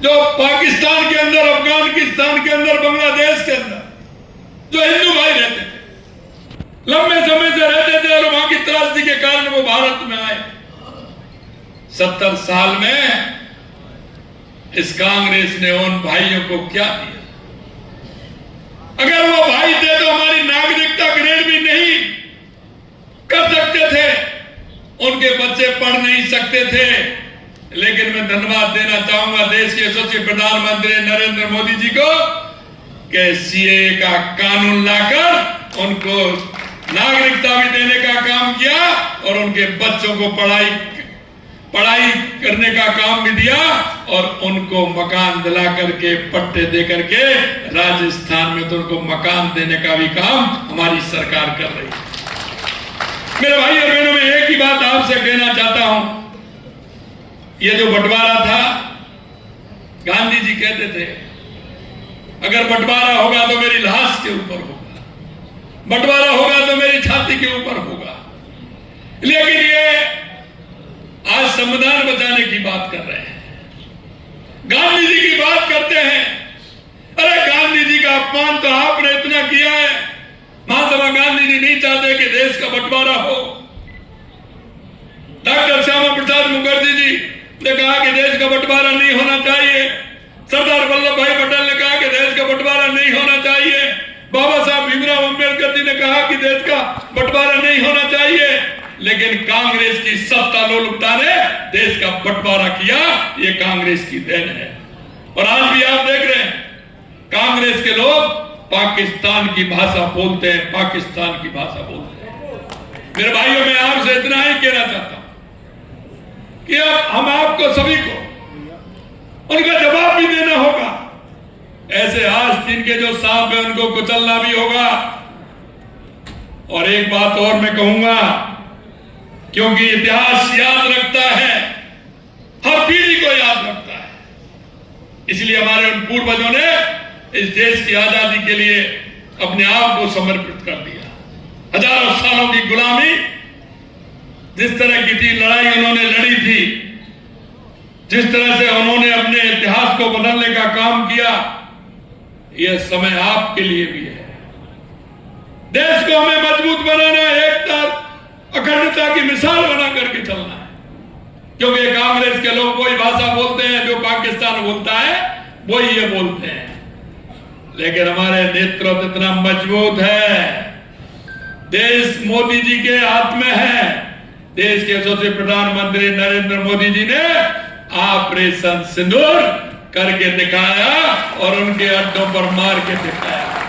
जो पाकिस्तान के अंदर, अफगानिस्तान के अंदर, बांग्लादेश के अंदर जो हिंदू भाई रहते थे, लंबे समय से रहते थे और वहां की त्रासदी के कारण वो भारत में आए। 70 साल में इस कांग्रेस ने उन भाइयों को क्या दिया? अगर वो भाई थे तो हमारी नागरिकता ग्रेड भी नहीं कर सकते थे, उनके बच्चे पढ़ नहीं सकते थे। लेकिन मैं धन्यवाद देना चाहूंगा देश के यशस्वी प्रधानमंत्री नरेंद्र मोदी जी को कि सीएए का कानून लाकर उनको नागरिकता भी देने का काम किया और उनके बच्चों को पढ़ाई करने का काम भी दिया और उनको मकान दिला करके, पट्टे दे करके, राजस्थान में तो उनको मकान देने का भी काम हमारी सरकार कर रही है। मेरे भाई और बहनों, मैं एक ही बात आपसे कहना चाहता हूं, ये जो बंटवारा था, गांधी जी कहते थे अगर बंटवारा होगा तो मेरी लाश के ऊपर होगा, बंटवारा होगा तो मेरी छाती के ऊपर होगा। लेकिन ये आज संविधान बचाने की बात कर रहे हैं, गांधी जी की बात करते हैं। अरे गांधी जी का अपमान तो आपने इतना किया है। महात्मा गांधी जी नहीं चाहते कि देश का बंटवारा हो। डॉक्टर श्यामा प्रसाद मुखर्जी जी ने कहा कि देश का बंटवारा नहीं होना चाहिए। सरदार वल्लभ भाई पटेल ने कहा कि देश का बंटवारा नहीं होना चाहिए। बाबा साहब भीमराव अंबेडकर जी ने कहा कि देश का बंटवारा नहीं होना चाहिए। लेकिन कांग्रेस की सत्ता लोलुपता ने देश का बंटवारा किया। ये कांग्रेस की देन है। और आज भी आप देख रहे हैं कांग्रेस के लोग पाकिस्तान की भाषा बोलते हैं, पाकिस्तान की भाषा बोलते हैं। मेरे भाइयों, मैं आपसे इतना ही कहना चाहता हूं कि अब हम आपको सभी को उनका जवाब भी देना होगा। ऐसे आस्तीन के जो सांप है उनको कुचलना भी होगा। और एक बात और मैं कहूंगा, क्योंकि इतिहास याद रखता है, हर पीढ़ी को याद रखता है, इसलिए हमारे उन पूर्वजों ने इस देश की आजादी के लिए अपने आप को समर्पित कर दिया। हजारों सालों की गुलामी जिस तरह की थी, लड़ाई उन्होंने लड़ी थी, जिस तरह से उन्होंने अपने इतिहास को बदलने का काम किया, यह समय आपके लिए भी है। देश को हमें मजबूत बनाना है, एकता अखंडता की मिसाल बना करके चलना है। क्योंकि कांग्रेस के लोग वही भाषा बोलते हैं जो पाकिस्तान बोलता है, वही ये बोलते हैं। लेकिन हमारे नेतृत्व इतना मजबूत है, देश मोदी जी के हाथ में है। देश के यशस्वी प्रधानमंत्री नरेंद्र मोदी जी ने ऑपरेशन सिंदूर करके दिखाया और उनके अड्डों पर मार के दिखाया।